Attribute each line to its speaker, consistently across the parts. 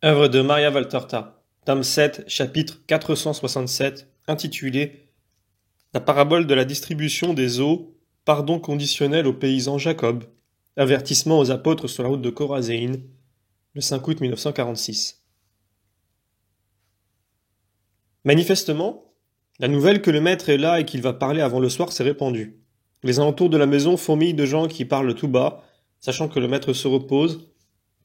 Speaker 1: Œuvre de Maria Valtorta, tome 7, chapitre 467, intitulé La parabole de la distribution des eaux, pardon conditionnel au paysan Jacob, avertissement aux apôtres sur la route de Chorazéine, le 5 août 1946. Manifestement, la nouvelle que le maître est là et qu'il va parler avant le soir s'est répandue. Les alentours de la maison fourmillent de gens qui parlent tout bas, sachant que le maître se repose.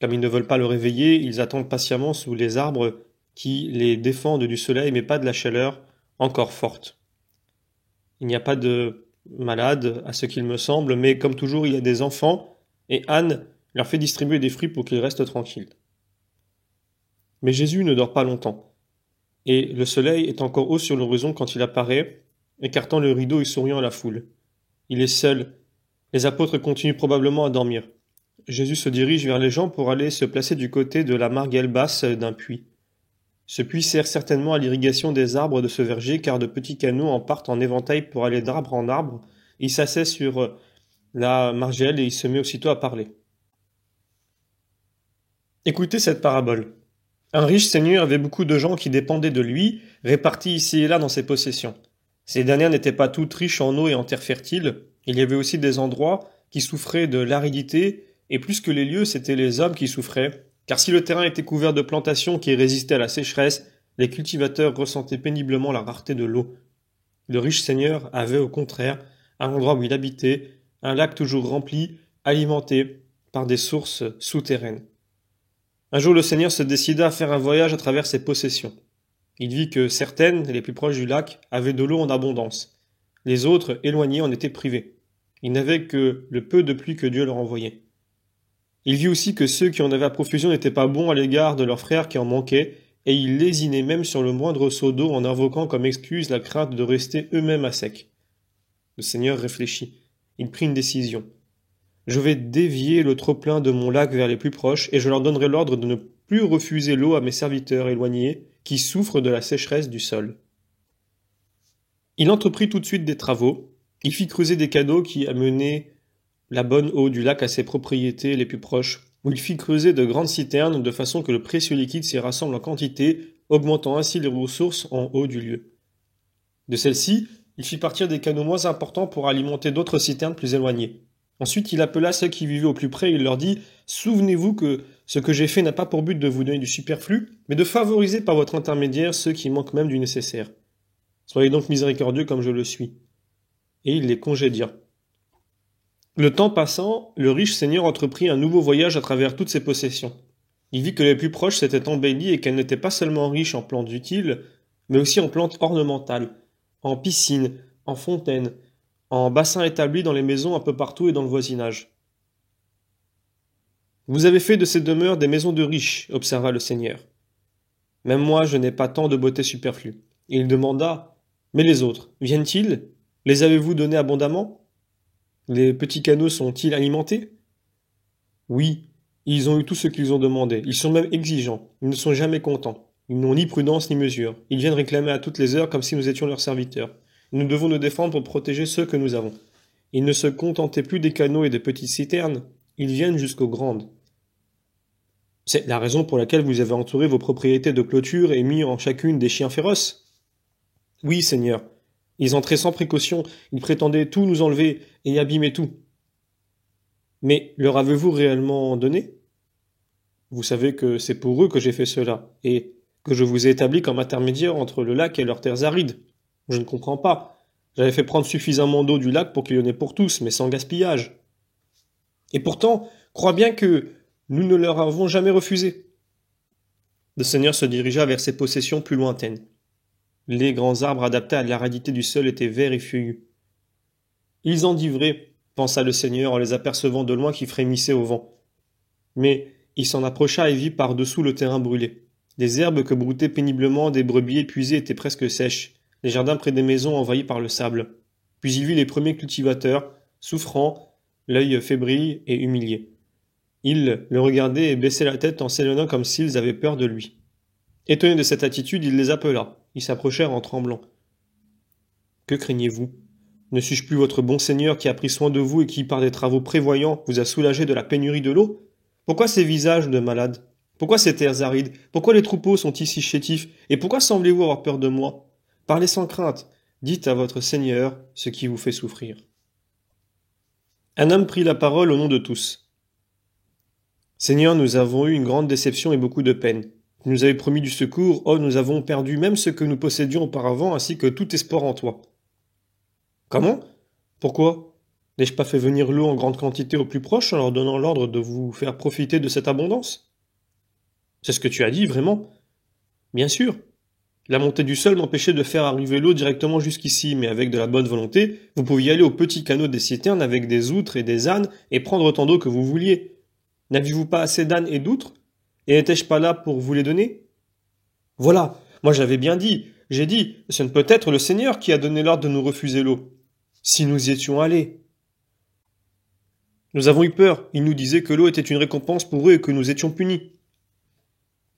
Speaker 1: Comme ils ne veulent pas le réveiller, ils attendent patiemment sous les arbres qui les défendent du soleil mais pas de la chaleur encore forte. Il n'y a pas de malades, à ce qu'il me semble, mais comme toujours, il y a des enfants, et Anne leur fait distribuer des fruits pour qu'ils restent tranquilles. Mais Jésus ne dort pas longtemps, et le soleil est encore haut sur l'horizon quand il apparaît, écartant le rideau et souriant à la foule. Il est seul. Les apôtres continuent probablement à dormir. Jésus se dirige vers les gens pour aller se placer du côté de la margelle basse d'un puits. Ce puits sert certainement à l'irrigation des arbres de ce verger, car de petits canaux en partent en éventail pour aller d'arbre en arbre. Il s'assied sur la margelle et il se met aussitôt à parler. Écoutez cette parabole. Un riche seigneur avait beaucoup de gens qui dépendaient de lui, répartis ici et là dans ses possessions. Ces dernières n'étaient pas toutes riches en eau et en terre fertile. Il y avait aussi des endroits qui souffraient de l'aridité, et plus que les lieux, c'étaient les hommes qui souffraient, car si le terrain était couvert de plantations qui résistaient à la sécheresse, les cultivateurs ressentaient péniblement la rareté de l'eau. Le riche seigneur avait au contraire, à l'endroit où il habitait, un lac toujours rempli, alimenté par des sources souterraines. Un jour le seigneur se décida à faire un voyage à travers ses possessions. Il vit que certaines, les plus proches du lac, avaient de l'eau en abondance. Les autres, éloignées, en étaient privées. Ils n'avaient que le peu de pluie que Dieu leur envoyait. Il vit aussi que ceux qui en avaient à profusion n'étaient pas bons à l'égard de leurs frères qui en manquaient, et ils lésinaient même sur le moindre seau d'eau en invoquant comme excuse la crainte de rester eux-mêmes à sec. Le Seigneur réfléchit. Il prit une décision. Je vais dévier le trop-plein de mon lac vers les plus proches, et je leur donnerai l'ordre de ne plus refuser l'eau à mes serviteurs éloignés qui souffrent de la sécheresse du sol. Il entreprit tout de suite des travaux. Il fit creuser des canaux qui amenaient la bonne eau du lac à ses propriétés les plus proches, où il fit creuser de grandes citernes de façon que le précieux liquide s'y rassemble en quantité, augmentant ainsi les ressources en eau du lieu. De celles-ci, il fit partir des canaux moins importants pour alimenter d'autres citernes plus éloignées. Ensuite, il appela ceux qui vivaient au plus près et il leur dit « Souvenez-vous que ce que j'ai fait n'a pas pour but de vous donner du superflu, mais de favoriser par votre intermédiaire ceux qui manquent même du nécessaire. Soyez donc miséricordieux comme je le suis. » Et il les congédia. Le temps passant, le riche seigneur entreprit un nouveau voyage à travers toutes ses possessions. Il vit que les plus proches s'étaient embellies et qu'elles n'étaient pas seulement riches en plantes utiles, mais aussi en plantes ornementales, en piscines, en fontaines, en bassins établis dans les maisons un peu partout et dans le voisinage. Vous avez fait de ces demeures des maisons de riches, observa le seigneur. Même moi, je n'ai pas tant de beauté superflue. Et il demanda, mais les autres, viennent-ils? Les avez-vous donnés abondamment? Les petits canaux sont-ils alimentés? Oui, ils ont eu tout ce qu'ils ont demandé. Ils sont même exigeants. Ils ne sont jamais contents. Ils n'ont ni prudence ni mesure. Ils viennent réclamer à toutes les heures comme si nous étions leurs serviteurs. Nous devons nous défendre pour protéger ceux que nous avons. Ils ne se contentaient plus des canaux et des petites citernes. Ils viennent jusqu'aux grandes. C'est la raison pour laquelle vous avez entouré vos propriétés de clôture et mis en chacune des chiens féroces? Oui, Seigneur. Ils entraient sans précaution, ils prétendaient tout nous enlever et abîmer tout. Mais leur avez-vous réellement donné? Vous savez que c'est pour eux que j'ai fait cela, et que je vous ai établi comme intermédiaire entre le lac et leurs terres arides. Je ne comprends pas. J'avais fait prendre suffisamment d'eau du lac pour qu'il y en ait pour tous, mais sans gaspillage. Et pourtant, crois bien que nous ne leur avons jamais refusé. Le Seigneur se dirigea vers ses possessions plus lointaines. Les grands arbres adaptés à l'aridité du sol étaient verts et feuillus. Ils enivraient, pensa le Seigneur en les apercevant de loin qui frémissaient au vent. Mais il s'en approcha et vit par-dessous le terrain brûlé. Les herbes que broutaient péniblement des brebis épuisées étaient presque sèches, les jardins près des maisons envahis par le sable. Puis il vit les premiers cultivateurs, souffrants, l'œil fébrile et humilié. Ils le regardaient et baissaient la tête en s'éloignant comme s'ils avaient peur de lui. Étonné de cette attitude, il les appela. Ils s'approchèrent en tremblant. « Que craignez-vous? Ne suis-je plus votre bon Seigneur qui a pris soin de vous et qui, par des travaux prévoyants, vous a soulagé de la pénurie de l'eau? Pourquoi ces visages de malades? Pourquoi ces terres arides? Pourquoi les troupeaux sont-ils si chétifs? Et pourquoi semblez-vous avoir peur de moi? Parlez sans crainte, dites à votre Seigneur ce qui vous fait souffrir. » Un homme prit la parole au nom de tous. « Seigneur, nous avons eu une grande déception et beaucoup de peine. Tu nous avais promis du secours, oh, nous avons perdu même ce que nous possédions auparavant, ainsi que tout espoir en toi. » « Comment? Pourquoi? N'ai-je pas fait venir l'eau en grande quantité aux plus proches en leur donnant l'ordre de vous faire profiter de cette abondance? » « C'est ce que tu as dit, vraiment? » »« Bien sûr. La montée du sol m'empêchait de faire arriver l'eau directement jusqu'ici, mais avec de la bonne volonté, vous pouviez aller au petit canot des citernes avec des outres et des ânes et prendre autant d'eau que vous vouliez. N'aviez-vous pas assez d'ânes et d'outres? Et n'étais-je pas là pour vous les donner? Voilà, moi j'avais bien dit, j'ai dit, ce ne peut être le Seigneur qui a donné l'ordre de nous refuser l'eau. Si nous y étions allés. Nous avons eu peur, ils nous disaient que l'eau était une récompense pour eux et que nous étions punis.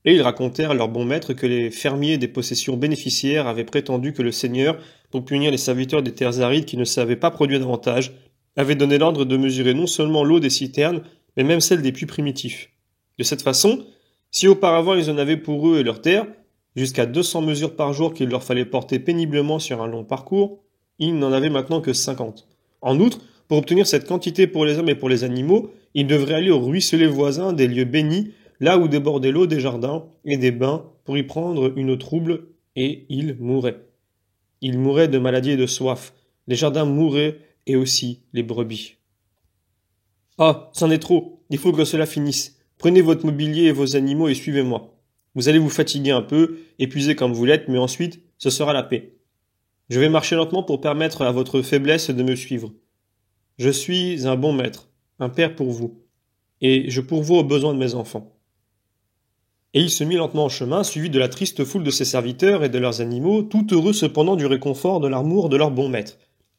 Speaker 1: Et ils racontèrent à leur bon maître que les fermiers des possessions bénéficiaires avaient prétendu que le Seigneur, pour punir les serviteurs des terres arides qui ne savaient pas produire davantage, avait donné l'ordre de mesurer non seulement l'eau des citernes, mais même celle des puits primitifs. De cette façon, si auparavant ils en avaient pour eux et leurs terres, jusqu'à 200 mesures par jour qu'il leur fallait porter péniblement sur un long parcours, ils n'en avaient maintenant que 50. En outre, pour obtenir cette quantité pour les hommes et pour les animaux, ils devraient aller aux ruisselets voisins des lieux bénis, là où débordait l'eau des jardins et des bains, pour y prendre une eau trouble, et ils mouraient. Ils mouraient de maladie et de soif. Les jardins mouraient, et aussi les brebis. Ah, c'en est trop. Il faut que cela finisse. Prenez votre mobilier et vos animaux et suivez-moi. Vous allez vous fatiguer un peu, épuisé comme vous l'êtes, mais ensuite, ce sera la paix. Je vais marcher lentement pour permettre à votre faiblesse de me suivre. Je suis un bon maître, un père pour vous, et je pourvois aux besoins de mes enfants. Et il se mit lentement en chemin, suivi de la triste foule de ses serviteurs et de leurs animaux, tout heureux cependant du réconfort de l'amour de leur bon maître.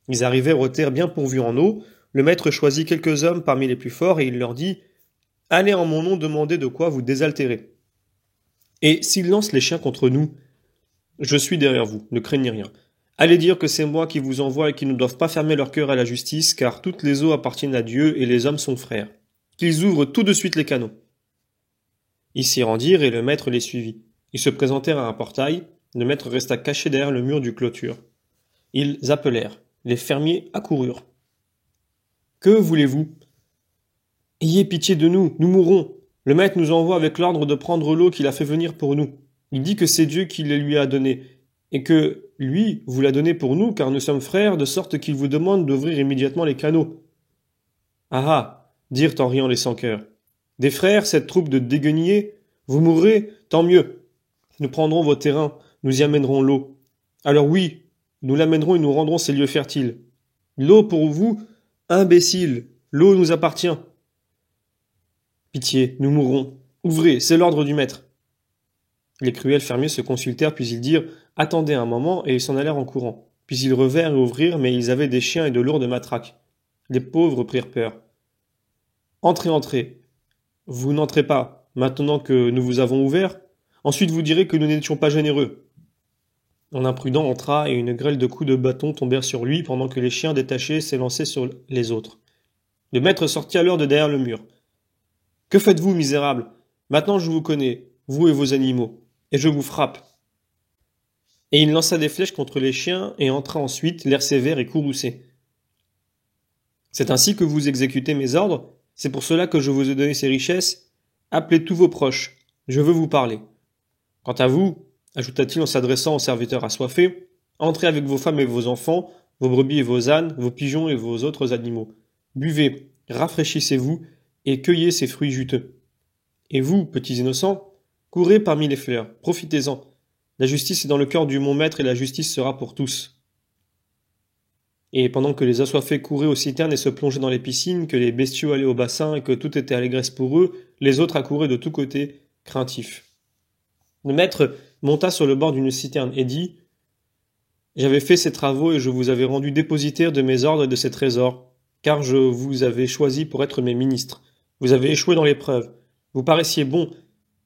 Speaker 1: Ils arrivèrent aux terres bien pourvues en eau. Le maître choisit quelques hommes parmi les plus forts et il leur dit « Allez en mon nom demander de quoi vous désaltérer. Et s'ils lancent les chiens contre nous, je suis derrière vous, ne craignez rien. Allez dire que c'est moi qui vous envoie et qu'ils ne doivent pas fermer leur cœur à la justice, car toutes les eaux appartiennent à Dieu et les hommes sont frères. Qu'ils ouvrent tout de suite les canaux. » Ils s'y rendirent et le maître les suivit. Ils se présentèrent à un portail. Le maître resta caché derrière le mur du clôture. Ils appelèrent. Les fermiers accoururent. « Que voulez-vous ? » ?»« Ayez pitié de nous, nous mourrons. Le maître nous envoie avec l'ordre de prendre l'eau qu'il a fait venir pour nous. Il dit que c'est Dieu qui les lui a donnée, et que lui vous l'a donnée pour nous, car nous sommes frères, de sorte qu'il vous demande d'ouvrir immédiatement les canaux. »« Ah ah !» dirent en riant les sans-cœurs. « Des frères, cette troupe de déguenillés, vous mourrez, tant mieux. Nous prendrons vos terrains, nous y amènerons l'eau. Alors oui, nous l'amènerons et nous rendrons ces lieux fertiles. L'eau pour vous, imbécile, l'eau nous appartient. Pitié, nous mourrons. Ouvrez, c'est l'ordre du maître. » Les cruels fermiers se consultèrent, puis ils dirent « Attendez un moment » et ils s'en allèrent en courant. Puis ils revinrent et ouvrirent, mais ils avaient des chiens et de lourdes matraques. Les pauvres prirent peur. « Entrez, entrez. Vous n'entrez pas, maintenant que nous vous avons ouvert. Ensuite vous direz que nous n'étions pas généreux. » Un imprudent entra et une grêle de coups de bâton tombèrent sur lui pendant que les chiens détachés s'élançaient sur les autres. Le maître sortit alors de derrière le mur. « Que faites-vous, misérables? Maintenant je vous connais, vous et vos animaux, et je vous frappe. » Et il lança des flèches contre les chiens et entra ensuite, l'air sévère et courroucé. « C'est ainsi que vous exécutez mes ordres? C'est pour cela que je vous ai donné ces richesses? Appelez tous vos proches, je veux vous parler. Quant à vous, ajouta-t-il en s'adressant aux serviteurs assoiffés, entrez avec vos femmes et vos enfants, vos brebis et vos ânes, vos pigeons et vos autres animaux. Buvez, rafraîchissez-vous et cueillez ces fruits juteux. Et vous, petits innocents, courez parmi les fleurs, profitez-en. La justice est dans le cœur du mon maître et la justice sera pour tous. » Et pendant que les assoiffés couraient aux citernes et se plongeaient dans les piscines, que les bestiaux allaient au bassin et que tout était allégresse pour eux, les autres accouraient de tous côtés, craintifs. Le maître monta sur le bord d'une citerne et dit « J'avais fait ces travaux et je vous avais rendu dépositaire de mes ordres et de ces trésors, car je vous avais choisi pour être mes ministres. Vous avez échoué dans l'épreuve. Vous paraissiez bon.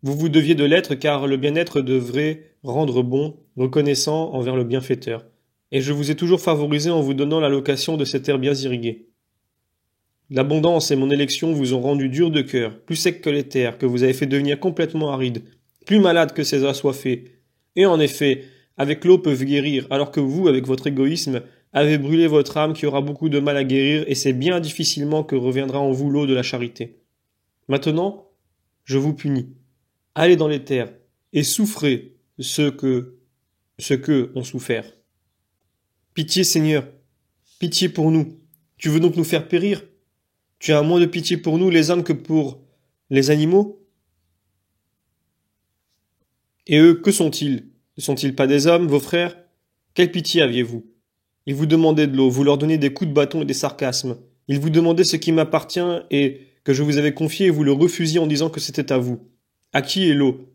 Speaker 1: Vous vous deviez de l'être, car le bien-être devrait rendre bon, reconnaissant envers le bienfaiteur. Et je vous ai toujours favorisé en vous donnant la location de ces terres bien irriguées. L'abondance et mon élection vous ont rendu dur de cœur, plus sec que les terres, que vous avez fait devenir complètement aride, plus malade que ces assoiffés. Et en effet, avec l'eau peuvent guérir, alors que vous, avec votre égoïsme, avez brûlé votre âme qui aura beaucoup de mal à guérir, et c'est bien difficilement que reviendra en vous l'eau de la charité. Maintenant, je vous punis. Allez dans les terres, et souffrez ce que ont souffert. Pitié, Seigneur, pitié pour nous. Tu veux donc nous faire périr? Tu as moins de pitié pour nous, les hommes, que pour les animaux? Et eux, que sont-ils? Ne sont-ils pas des hommes, vos frères? Quelle pitié aviez-vous? Ils vous demandaient de l'eau, vous leur donniez des coups de bâton et des sarcasmes. Ils vous demandaient ce qui m'appartient et que je vous avais confié et vous le refusiez en disant que c'était à vous. À qui est l'eau?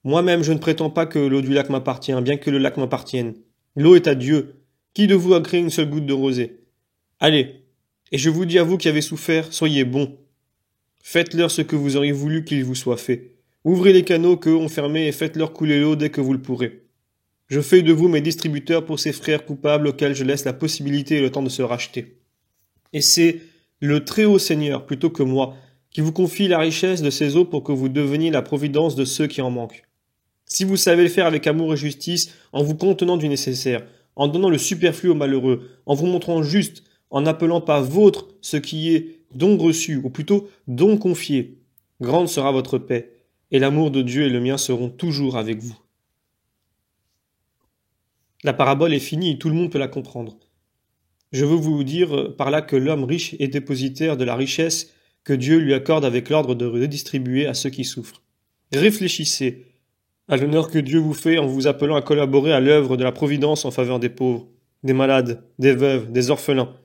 Speaker 1: Moi-même, je ne prétends pas que l'eau du lac m'appartient, bien que le lac m'appartienne. L'eau est à Dieu. Qui de vous a créé une seule goutte de rosée? Allez, et je vous dis à vous qui avez souffert, soyez bons. Faites-leur ce que vous auriez voulu qu'il vous soit fait. Ouvrez les canaux qu'eux ont fermés et faites-leur couler l'eau dès que vous le pourrez. Je fais de vous mes distributeurs pour ces frères coupables auxquels je laisse la possibilité et le temps de se racheter. Et c'est le Très-Haut Seigneur, plutôt que moi, qui vous confie la richesse de ces eaux pour que vous deveniez la providence de ceux qui en manquent. Si vous savez le faire avec amour et justice, en vous contenant du nécessaire, en donnant le superflu aux malheureux, en vous montrant juste, en n'appelant pas vôtre ce qui est don reçu, ou plutôt don confié, grande sera votre paix, et l'amour de Dieu et le mien seront toujours avec vous. La parabole est finie et tout le monde peut la comprendre. Je veux vous dire par là que l'homme riche est dépositaire de la richesse que Dieu lui accorde avec l'ordre de redistribuer à ceux qui souffrent. Réfléchissez à l'honneur que Dieu vous fait en vous appelant à collaborer à l'œuvre de la providence en faveur des pauvres, des malades, des veuves, des orphelins.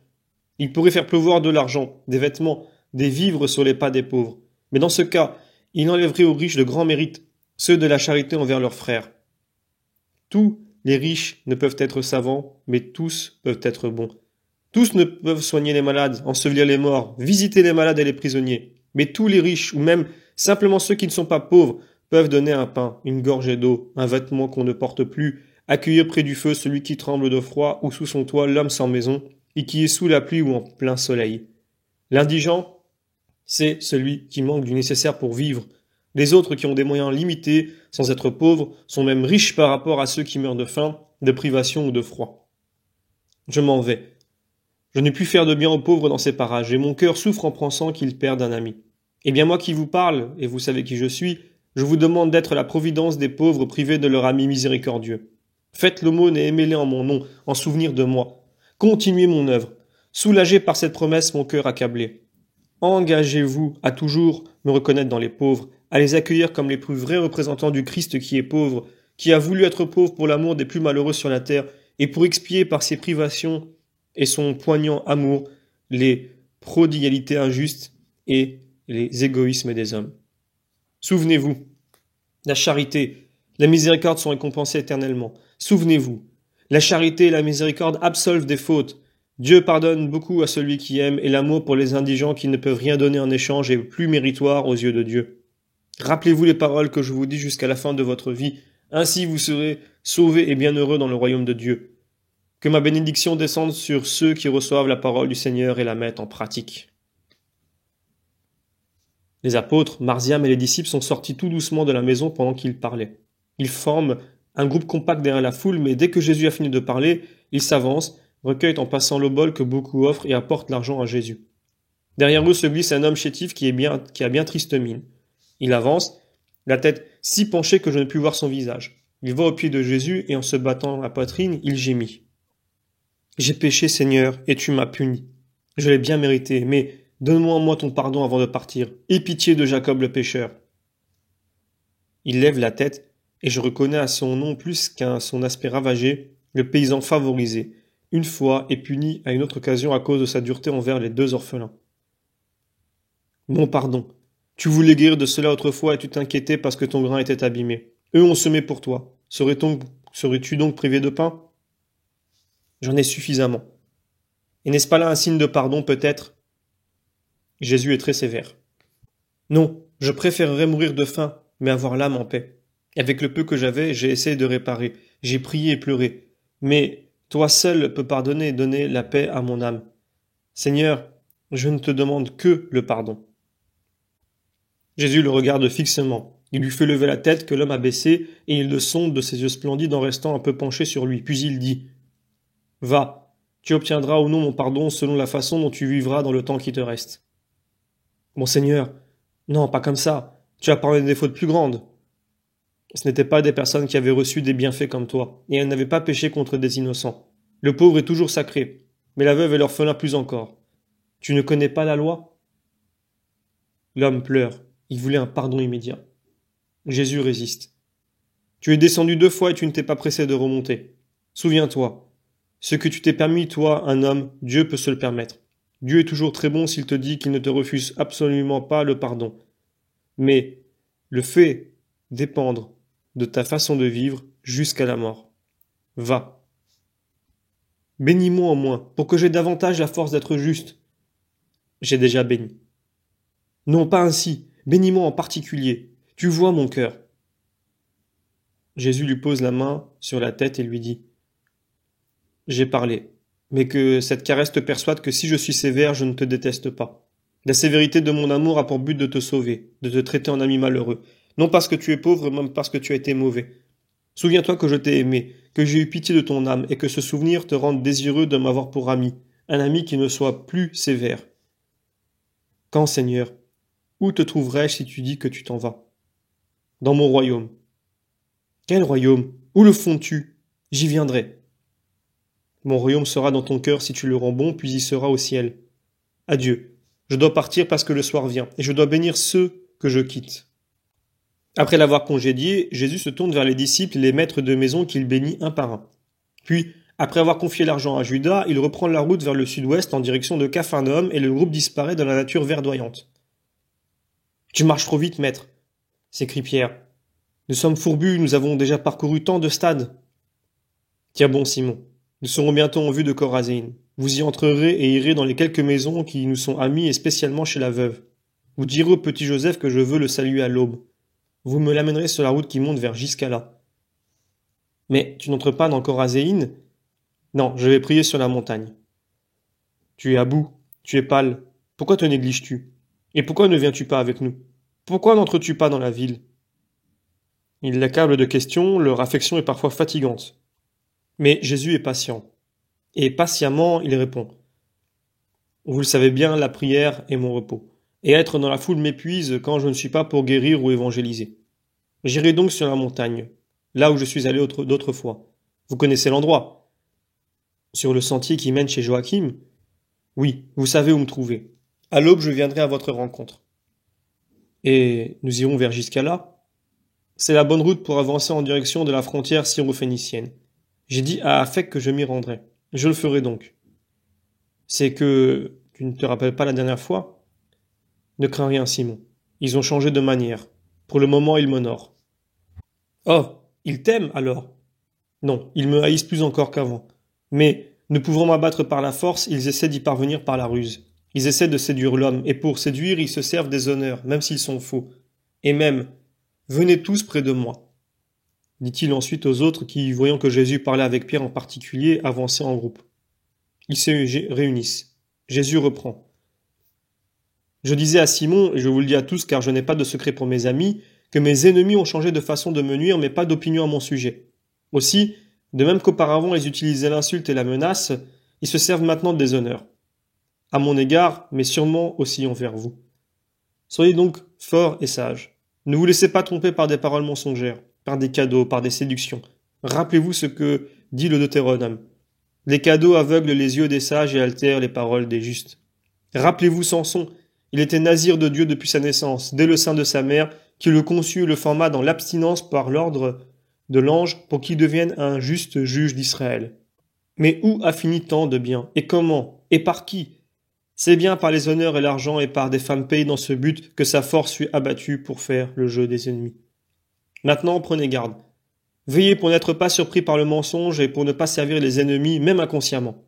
Speaker 1: Il pourrait faire pleuvoir de l'argent, des vêtements, des vivres sur les pas des pauvres. Mais dans ce cas, il enlèverait aux riches de grands mérites, ceux de la charité envers leurs frères. Tous les riches ne peuvent être savants, mais tous peuvent être bons. Tous ne peuvent soigner les malades, ensevelir les morts, visiter les malades et les prisonniers. Mais tous les riches, ou même simplement ceux qui ne sont pas pauvres, peuvent donner un pain, une gorgée d'eau, un vêtement qu'on ne porte plus, accueillir près du feu celui qui tremble de froid, ou sous son toit l'homme sans maison, et qui est sous la pluie ou en plein soleil. L'indigent, c'est celui qui manque du nécessaire pour vivre. Les autres qui ont des moyens limités, sans être pauvres, sont même riches par rapport à ceux qui meurent de faim, de privation ou de froid. Je m'en vais. Je n'ai pu faire de bien aux pauvres dans ces parages, et mon cœur souffre en pensant qu'ils perdent un ami. Eh bien moi qui vous parle, et vous savez qui je suis, je vous demande d'être la providence des pauvres privés de leur ami miséricordieux. Faites l'aumône et aimez-les en mon nom, en souvenir de moi. Continuez mon œuvre. Soulagez par cette promesse mon cœur accablé. Engagez-vous à toujours me reconnaître dans les pauvres, à les accueillir comme les plus vrais représentants du Christ qui est pauvre, qui a voulu être pauvre pour l'amour des plus malheureux sur la terre, et pour expier par ses privations et son poignant amour les prodigalités injustes et les égoïsmes des hommes. Souvenez-vous, la charité, la miséricorde sont récompensées éternellement. Souvenez-vous, la charité et la miséricorde absolvent des fautes. Dieu pardonne beaucoup à celui qui aime, et l'amour pour les indigents qui ne peuvent rien donner en échange est plus méritoire aux yeux de Dieu. Rappelez-vous les paroles que je vous dis jusqu'à la fin de votre vie, ainsi vous serez sauvés et bienheureux dans le royaume de Dieu. Que ma bénédiction descende sur ceux qui reçoivent la parole du Seigneur et la mettent en pratique. Les apôtres, Marziam et les disciples sont sortis tout doucement de la maison pendant qu'il parlait. Ils forment un groupe compact derrière la foule, mais dès que Jésus a fini de parler, ils s'avancent, recueillent en passant l'obol que beaucoup offrent et apportent l'argent à Jésus. Derrière eux se glisse un homme chétif qui a bien triste mine. Il avance, la tête si penchée que je ne puis voir son visage. Il va au pied de Jésus et en se battant la poitrine, il gémit. « J'ai péché, Seigneur, et tu m'as puni. Je l'ai bien mérité, mais donne-moi en moi ton pardon avant de partir. Aie pitié de Jacob le pécheur. » Il lève la tête, et je reconnais à son nom plus qu'à son aspect ravagé, le paysan favorisé, une fois et puni à une autre occasion à cause de sa dureté envers les deux orphelins. « Mon pardon. Tu voulais guérir de cela autrefois et tu t'inquiétais parce que ton grain était abîmé. Eux ont semé pour toi. Serais-tu donc privé de pain ? J'en ai suffisamment. Et n'est-ce pas là un signe de pardon, peut-être ? Jésus est très sévère. Non, je préférerais mourir de faim, mais avoir l'âme en paix. Avec le peu que j'avais, j'ai essayé de réparer. J'ai prié et pleuré. Mais toi seul peux pardonner et donner la paix à mon âme. Seigneur, Je ne te demande que le pardon. » Jésus le regarde fixement. Il lui fait lever la tête que l'homme a baissée et il le sonde de ses yeux splendides en restant un peu penché sur lui. Puis il dit « Va, tu obtiendras ou non mon pardon selon la façon dont tu vivras dans le temps qui te reste. »« Mon Seigneur, non, pas comme ça. Tu as parlé des fautes plus grandes. » Ce n'étaient pas des personnes qui avaient reçu des bienfaits comme toi, et elles n'avaient pas péché contre des innocents. Le pauvre est toujours sacré, mais la veuve et l'orphelin plus encore. Tu ne connais pas la loi ? L'homme pleure. Il voulait un pardon immédiat. Jésus résiste. Tu es descendu 2 fois et tu ne t'es pas pressé de remonter. Souviens-toi. Ce que tu t'es permis, toi, un homme, Dieu peut se le permettre. Dieu est toujours très bon s'il te dit qu'il ne te refuse absolument pas le pardon. Mais le fait dépendre de ta façon de vivre jusqu'à la mort. Va. Bénis-moi au moins, pour que j'aie davantage la force d'être juste. J'ai déjà béni. Non, pas ainsi. Bénis-moi en particulier. Tu vois mon cœur. Jésus lui pose la main sur la tête et lui dit « J'ai parlé, mais que cette caresse te persuade que si je suis sévère, je ne te déteste pas. La sévérité de mon amour a pour but de te sauver, de te traiter en ami malheureux, non parce que tu es pauvre, mais même parce que tu as été mauvais. Souviens-toi que je t'ai aimé, que j'ai eu pitié de ton âme, et que ce souvenir te rende désireux de m'avoir pour ami, un ami qui ne soit plus sévère. Quand, Seigneur, où te trouverai-je si tu dis que tu t'en vas? Dans mon royaume. Quel royaume? Où le fonds-tu? J'y viendrai. Mon royaume sera dans ton cœur si tu le rends bon, puis il sera au ciel. Adieu. Je dois partir parce que le soir vient, et je dois bénir ceux que je quitte. Après l'avoir congédié, Jésus se tourne vers les disciples et les maîtres de maison qu'il bénit un par un. Puis, après avoir confié l'argent à Judas, il reprend la route vers le sud-ouest en direction de Capharnaüm et le groupe disparaît dans la nature verdoyante. « Tu marches trop vite, maître !» s'écrie Pierre. « Nous sommes fourbus, nous avons déjà parcouru tant de stades. »« Tiens bon, Simon, nous serons bientôt en vue de Chorazin. Vous y entrerez et irez dans les quelques maisons qui nous sont amies et spécialement chez la veuve. Vous direz au petit Joseph que je veux le saluer à l'aube. Vous me l'amènerez sur la route qui monte vers Giscala. »« Mais tu n'entres pas dans Chorazin ? » ?»« Non, je vais prier sur la montagne. »« Tu es à bout, tu es pâle. Pourquoi te négliges-tu ? Et pourquoi ne viens-tu pas avec nous ? Pourquoi n'entres-tu pas dans la ville ? » Il l'accable de questions, leur affection est parfois fatigante. Mais Jésus est patient. Et patiemment, il répond. Vous le savez bien, la prière est mon repos. Et être dans la foule m'épuise quand je ne suis pas pour guérir ou évangéliser. J'irai donc sur la montagne, là où je suis allé d'autres fois. Vous connaissez l'endroit ? Sur le sentier qui mène chez Joachim ? Oui, vous savez où me trouver. À l'aube, je viendrai à votre rencontre. Et nous irons vers Giscala ? C'est la bonne route pour avancer en direction de la frontière syro-phénicienne. J'ai dit à Afek que je m'y rendrai. Je le ferai donc. C'est que tu ne te rappelles pas la dernière fois ? Ne crains rien, Simon. Ils ont changé de manière. Pour le moment, ils m'honorent. Oh, ils t'aiment alors ? Non, ils me haïssent plus encore qu'avant. Mais, ne pouvant m'abattre par la force, ils essaient d'y parvenir par la ruse. Ils essaient de séduire l'homme, et pour séduire, ils se servent des honneurs, même s'ils sont faux. Et même, venez tous près de moi, dit-il ensuite aux autres qui, voyant que Jésus parlait avec Pierre en particulier, avançaient en groupe. Ils se réunissent. Jésus reprend. Je disais à Simon, et je vous le dis à tous car je n'ai pas de secret pour mes amis, que mes ennemis ont changé de façon de me nuire mais pas d'opinion à mon sujet. Aussi, de même qu'auparavant ils utilisaient l'insulte et la menace, ils se servent maintenant des honneurs. À mon égard, mais sûrement aussi envers vous. Soyez donc forts et sages. Ne vous laissez pas tromper par des paroles mensongères, par des cadeaux, par des séductions. Rappelez-vous ce que dit le Deutéronome. Les cadeaux aveuglent les yeux des sages et altèrent les paroles des justes. Rappelez-vous Samson, il était nazir de Dieu depuis sa naissance, dès le sein de sa mère, qui le conçut et le forma dans l'abstinence par l'ordre de l'ange pour qu'il devienne un juste juge d'Israël. Mais où a fini tant de bien? Et comment? Et par qui? C'est bien par les honneurs et l'argent et par des femmes payées dans ce but que sa force fut abattue pour faire le jeu des ennemis. Maintenant, prenez garde. Veillez pour n'être pas surpris par le mensonge et pour ne pas servir les ennemis, même inconsciemment.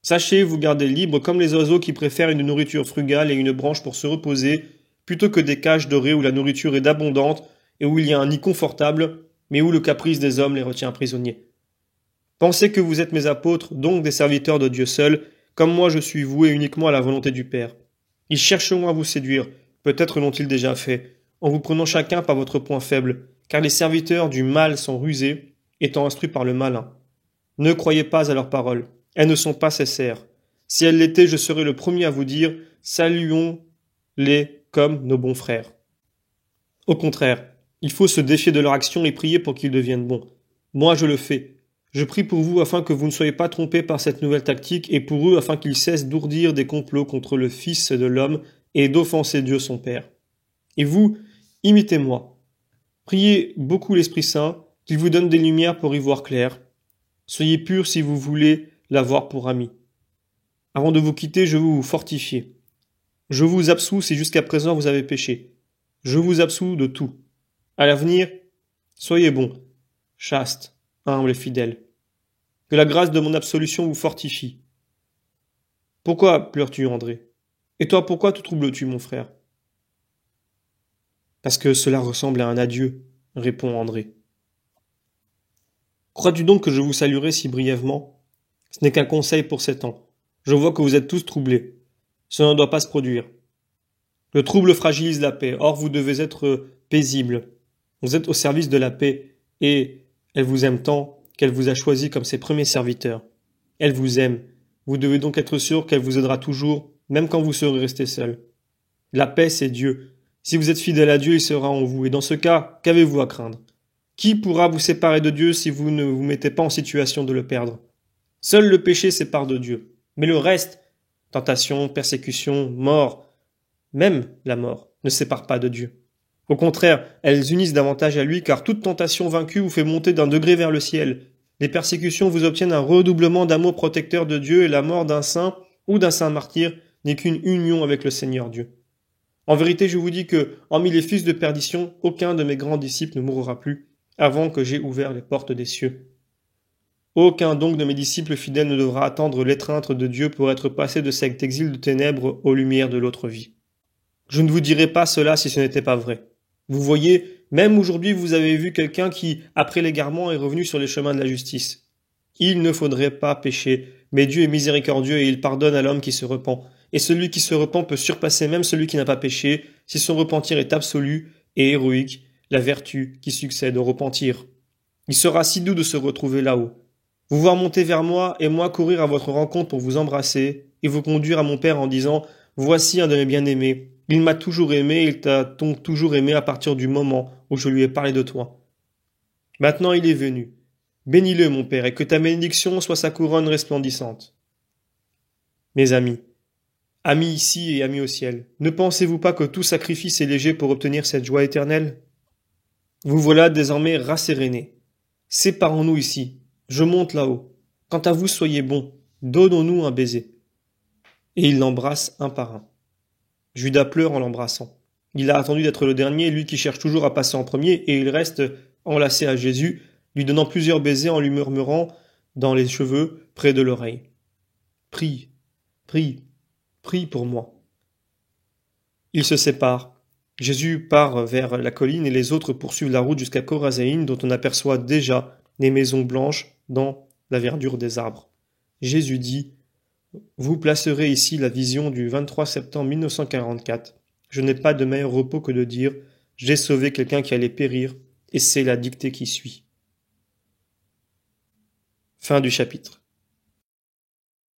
Speaker 1: Sachez vous garder libre comme les oiseaux qui préfèrent une nourriture frugale et une branche pour se reposer, plutôt que des cages dorées où la nourriture est abondante et où il y a un nid confortable, mais où le caprice des hommes les retient prisonniers. Pensez que vous êtes mes apôtres, donc des serviteurs de Dieu seul, comme moi je suis voué uniquement à la volonté du Père. Ils chercheront à vous séduire, peut-être l'ont-ils déjà fait, en vous prenant chacun par votre point faible, car les serviteurs du mal sont rusés, étant instruits par le malin. Ne croyez pas à leurs paroles, elles ne sont pas sincères. Si elles l'étaient, je serais le premier à vous dire, saluons-les comme nos bons frères. Au contraire, il faut se défier de leur action et prier pour qu'ils deviennent bons. Moi, je le fais. Je prie pour vous afin que vous ne soyez pas trompés par cette nouvelle tactique et pour eux afin qu'ils cessent d'ourdir des complots contre le Fils de l'homme et d'offenser Dieu son Père. Et vous, imitez-moi. Priez beaucoup l'Esprit Saint, qu'il vous donne des lumières pour y voir clair. Soyez purs si vous voulez l'avoir pour ami. Avant de vous quitter, je veux vous fortifier. Je vous absous si jusqu'à présent vous avez péché. Je vous absous de tout. À l'avenir, soyez bons, chastes, humbles et fidèles. Que la grâce de mon absolution vous fortifie. Pourquoi pleures-tu, André? Et toi, pourquoi te troubles-tu, mon frère? Parce que cela ressemble à un adieu, répond André. Crois-tu donc que je vous saluerai si brièvement? Ce n'est qu'un conseil pour 7 ans. Je vois que vous êtes tous troublés. Cela ne doit pas se produire. Le trouble fragilise la paix. Or, vous devez être paisible. Vous êtes au service de la paix, et elle vous aime tant qu'elle vous a choisi comme ses premiers serviteurs. Elle vous aime. Vous devez donc être sûr qu'elle vous aidera toujours, même quand vous serez resté seul. La paix, c'est Dieu. Si vous êtes fidèle à Dieu, il sera en vous. Et dans ce cas, qu'avez-vous à craindre? Qui pourra vous séparer de Dieu si vous ne vous mettez pas en situation de le perdre? Seul le péché sépare de Dieu. Mais le reste, tentation, persécution, mort, même la mort, ne sépare pas de Dieu. Au contraire, elles unissent davantage à lui, car toute tentation vaincue vous fait monter d'un degré vers le ciel. Les persécutions vous obtiennent un redoublement d'amour protecteur de Dieu, et la mort d'un saint ou d'un saint martyr n'est qu'une union avec le Seigneur Dieu. En vérité, je vous dis que, hormis les fils de perdition, aucun de mes grands disciples ne mourra plus, avant que j'aie ouvert les portes des cieux. Aucun donc de mes disciples fidèles ne devra attendre l'étreinte de Dieu pour être passé de cet exil de ténèbres aux lumières de l'autre vie. Je ne vous dirais pas cela si ce n'était pas vrai. Vous voyez, même aujourd'hui vous avez vu quelqu'un qui, après l'égarement, est revenu sur les chemins de la justice. Il ne faudrait pas pécher, mais Dieu est miséricordieux et il pardonne à l'homme qui se repent. Et celui qui se repent peut surpasser même celui qui n'a pas péché, si son repentir est absolu et héroïque, la vertu qui succède au repentir. Il sera si doux de se retrouver là-haut. Vous voir monter vers moi et moi courir à votre rencontre pour vous embrasser et vous conduire à mon Père en disant « Voici un de mes bien-aimés. Il m'a toujours aimé, il t'a donc toujours aimé à partir du moment où je lui ai parlé de toi. Maintenant il est venu. Bénis-le, mon Père, et que ta bénédiction soit sa couronne resplendissante. » Mes amis, amis ici et amis au ciel, ne pensez-vous pas que tout sacrifice est léger pour obtenir cette joie éternelle? Vous voilà désormais rassérénés. Séparons-nous ici. Je monte là-haut. Quant à vous, soyez bons. Donnons-nous un baiser. Et ils l'embrassent un par un. Judas pleure en l'embrassant. Il a attendu d'être le dernier, lui qui cherche toujours à passer en premier, et il reste enlacé à Jésus, lui donnant plusieurs baisers en lui murmurant dans les cheveux près de l'oreille. Prie, prie, prie pour moi. Ils se séparent. Jésus part vers la colline et les autres poursuivent la route jusqu'à Chorazéine, dont on aperçoit déjà les maisons blanches dans la verdure des arbres. Jésus dit « Vous placerez ici la vision du 23 septembre 1944. Je n'ai pas de meilleur repos que de dire « J'ai sauvé quelqu'un qui allait périr » et c'est la dictée qui suit. Fin du chapitre.